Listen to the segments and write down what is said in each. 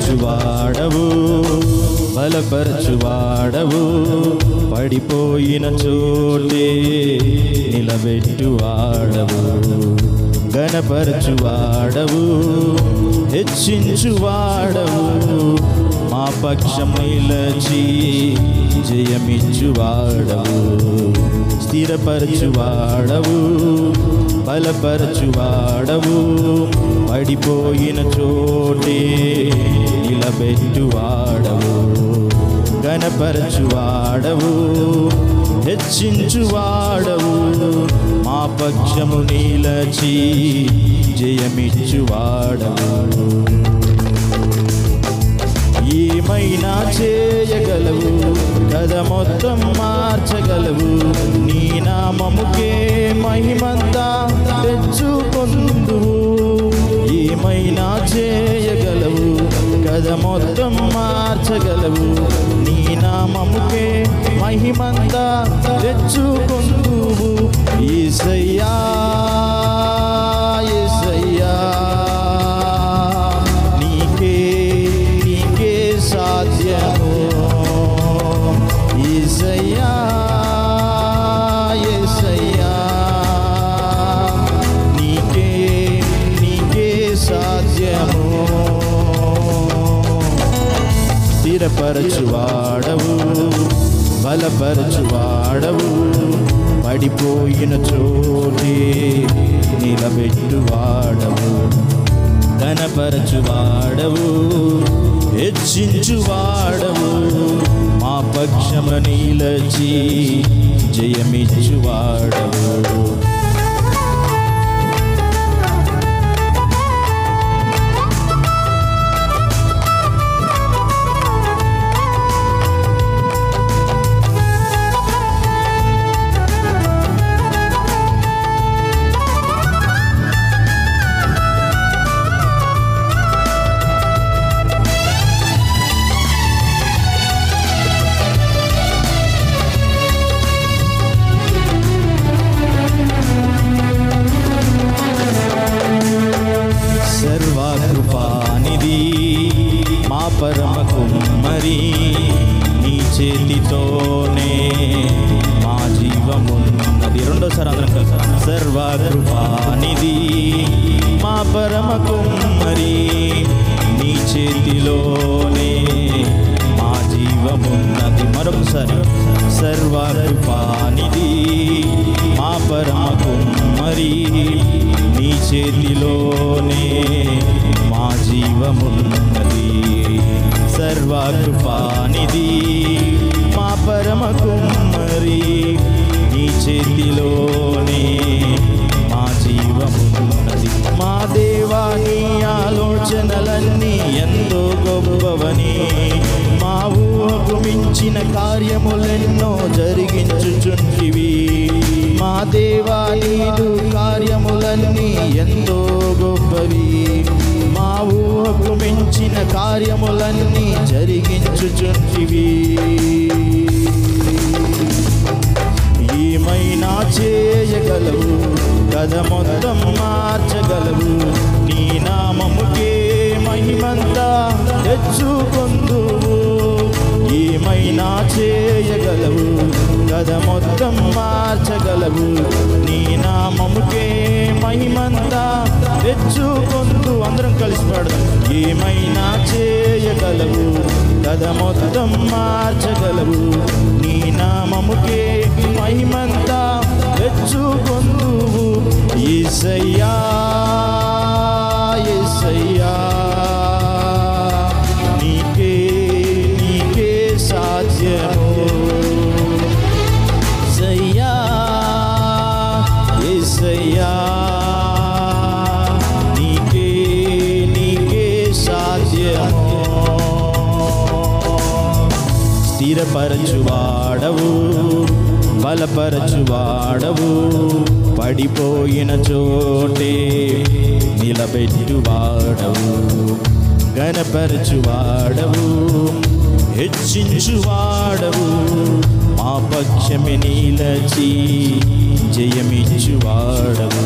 స్థిరపరచువాడవు, బలపరచువాడవు, పడిపోయిన చోటే నిలబెట్టువాడవు, ఘనపరచువాడవు, హెచ్చించువాడవు, మా పక్షం నిలచి జయమిచ్చువాడవు, స్థిరపరచువాడవు, బలపరచువాడవు, పడిపోయిన చోటే నిలబెట్టువాడవు, ఘనపరచువాడవు, హెచ్చించువాడవు, మా పక్షము నిలచి జయమిచ్చువాడవు. ఏమైనా చేయగలవు, కథ మొత్తం మార్చగలవు, నీ నామముకే మహిమంతా తెచ్చుకొందువు. ఏమైనా చేయగలవు, కథ మొత్తం మార్చగలవు, నీ నామముకే మహిమంతా తెచ్చుకొందువు. యేసయ్యా యేసయ్యా నీకే సాధ్యము. యేసయ్యా యేసయ్యా నీకే సాధ్యము. స్థిరపరచువాడవు, బలపరచువాడవు, పడిపోయిన చోటే నిలబెట్టువాడవు, ఘనపరచువాడవు, హెచ్చించువాడవు, మా పక్షము నిలచి జయమిచ్చువాడవు. సర్వకృపానిధి మా పరమ కుమ్మరి, నీ చేతితోనే మా జీవమున్నది. రెండోసారి అందరం కలిసి. సర్వకృపానిధి మా పరమ కుమ్మరి, నీ చేతిలోనే మా జీవమున్నది. మరొకసారి. సర్వకృపానిధి మా పరమ కుమ్మరి, నీ చేతిలోనే మా జీవమున్నది. సర్వకృపానిధి మా పరమ కుమ్మరి, నీ చేతిలోనే మా జీవమున్నది. మా దేవా నీ ఆలోచనలన్నీ ఎంతో గొప్పవని, మా ఊహకు మించిన కార్యములెన్నో జరిగించుచుంటివి. మా దేవా నీదు కార్యములన్నీ ఎంతో గొప్పవి, మా ఊహకు మించిన కార్యములన్నీ జరిగించుచుంటివి. ఏమైనా చేయగలవు, కథ మొత్తం మార్చగలవు, నీ నామముకే మహిమంతా తెచ్చుకొందువు. ఏమైనా చేయగలవు, కథ మొత్తం మార్చగలవు, నీ నామముకే మహిమంతా తెచ్చుకొందు. అందరం కలిసి పాడదాం. ఏమైనా చేయగలవు, కథ మొత్తం మార్చగలవు, నీ నామముకే మహిమంతా తెచ్చుకొందువు. యేసయ్యా యేసయ్యా నీకే సాధ్యము. యేసయ్యా యేసయ్యా నీకే సాధ్యము. స్థిరపరచువాడవు, బలపరచువాడవు, పడిపోయిన చోటే నిలబెట్టువాడవు, ఘనపరచువాడవు, హెచ్చించువాడవు, మా పక్షమే నిలచి జయమిచ్చువాడవు.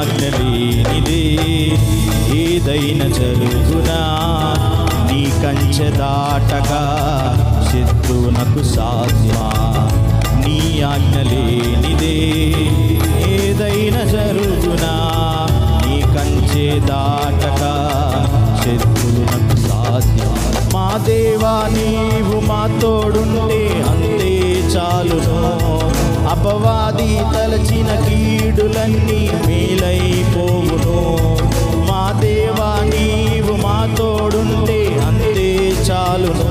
ఆజ్ఞ లేనిదే ఏదైనా జరుగునా, నీ కంచె దాటగా శత్రువునకు సాధ్యమా. నీ ఆజ్ఞ లేనిదే ఏదైనా జరుగునా, నీ కంచె దాటగా శత్రువునకు సాధ్యమా. మా దేవా నీవు మా తోడుంటే అంతే చాలును, అపవాది తలచిన కీడులన్నీ మేలైపోవును. మా దేవా నీవు మా తోడుంటే అంతే చాలును,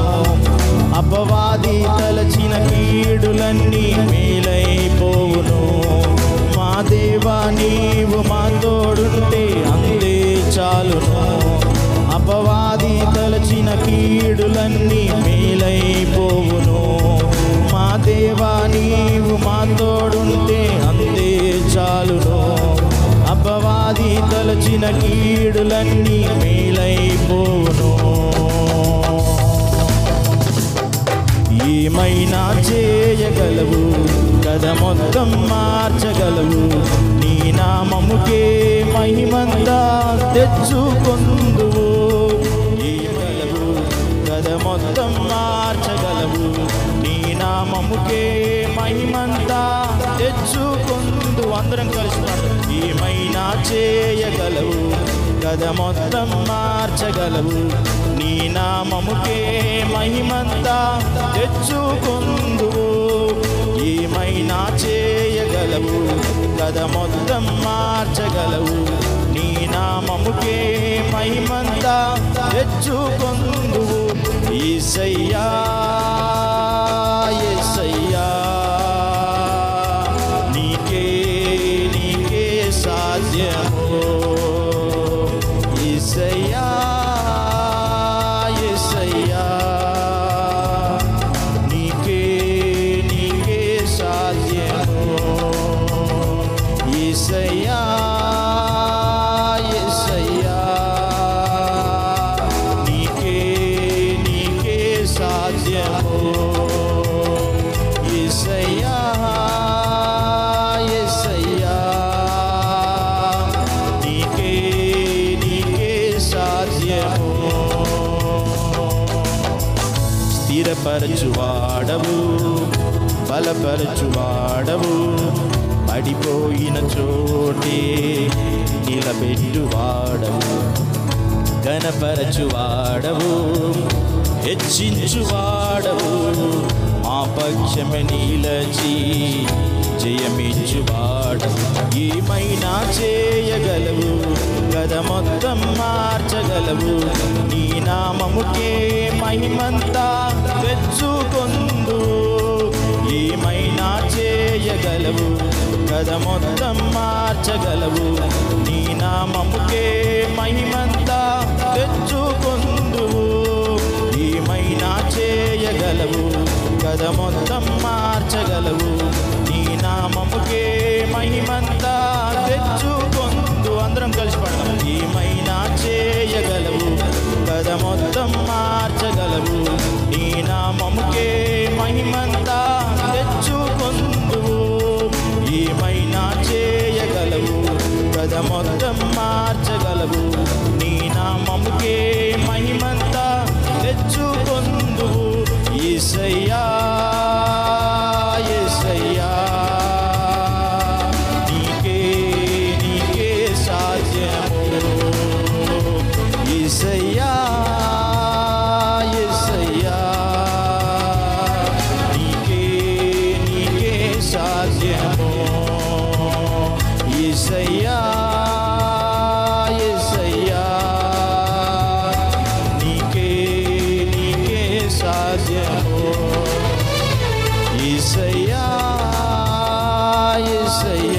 అపవాది తలచిన కీడులన్నీ మేలైపోవును. మా దేవా నీవు మా తోడుంటే అంతే చాలును, అపవాది తలచిన కీడులన్నీ మేలైపోవును. మా దేవా నీవు మా తోడుంటే అంతే చాలును, అపవాది తలచిన కీడులన్నీ మేలైపోవును. ఏమైనా చేయగలవు కదా, మొత్తం మార్చగలవు. నీ నామముకే మహిమంతా తెచ్చుకొందువు. ఏగలవు కదా, మొత్తం మార్చగలవు. నీ నామముకే మహిమంతా తెచ్చుకొందు. అందరం కలిసి ఏమైనా చేయగలవు కదా, మొత్తం మార్చగలవు. నీ నామముకే మహిమంతా తెచ్చుకొందువు. ఏమైనా చేయగలవు కదా, మొత్తం మార్చగలవు. నీ నామముకే మహిమంతా తెచ్చుకొందువు. యేసయ్యా యేసయ్యా, నీకే నీకే సాధ్యము. యేసయ్యా యేసయ్యా, నీకే నీకే సాధ్యము. యేసయ్యా యేసయ్యా, నీకే నీకే సాధ్యము. యేసయ్యా యేసయ్యా, నీకే నీకే సాధ్యము. స్థిరపరచువాడవు, బలపరచువాడవు, పడిపోయిన చోటే నిలబెట్టువాడవు. ఘనపరచువాడవు, హెచ్చించువాడవు, మా పక్షమే నిలచి జయమిచ్చువాడవు. ఏమైనా చేయగలవు కదా, మొత్తం మార్చగలవు. నీ నామముకే మహిమంతా తెచ్చుకొందు. ఏమైనా చేయగలవు కదా, మొత్తం మార్చగలవు. నీ నామముకే మహిమంతా తెచ్చుకొందువు. ఏమైనా చేయగలవు కదా, మొత్తం మార్చగలవు. నీ నామముకే మహిమంతా తెచ్చుకొందు. అందరం కలిసి పడదాం. ఏమైనా చేయగలవు కదా, మొత్తం మార్చగలవు. నీ నామముకే మహిమంతా తెచ్చుకొందువు. ఏమైనా చేయగలవు కదా, మొత్తం మార్చగలవు. నీ నామముకే మహిమంతా తెచ్చుకొందువు. యేసయ్యా యేసయ్యా, నీకే నీకే సాధ్యము. యేసయ్యా యేసయ్యా, నీకే నీకే సాధ్యము. యేసయ్యా యేసయ్యా, నీకే నీకే సాధ్యము. యేసయ్యా యేసయ్యా,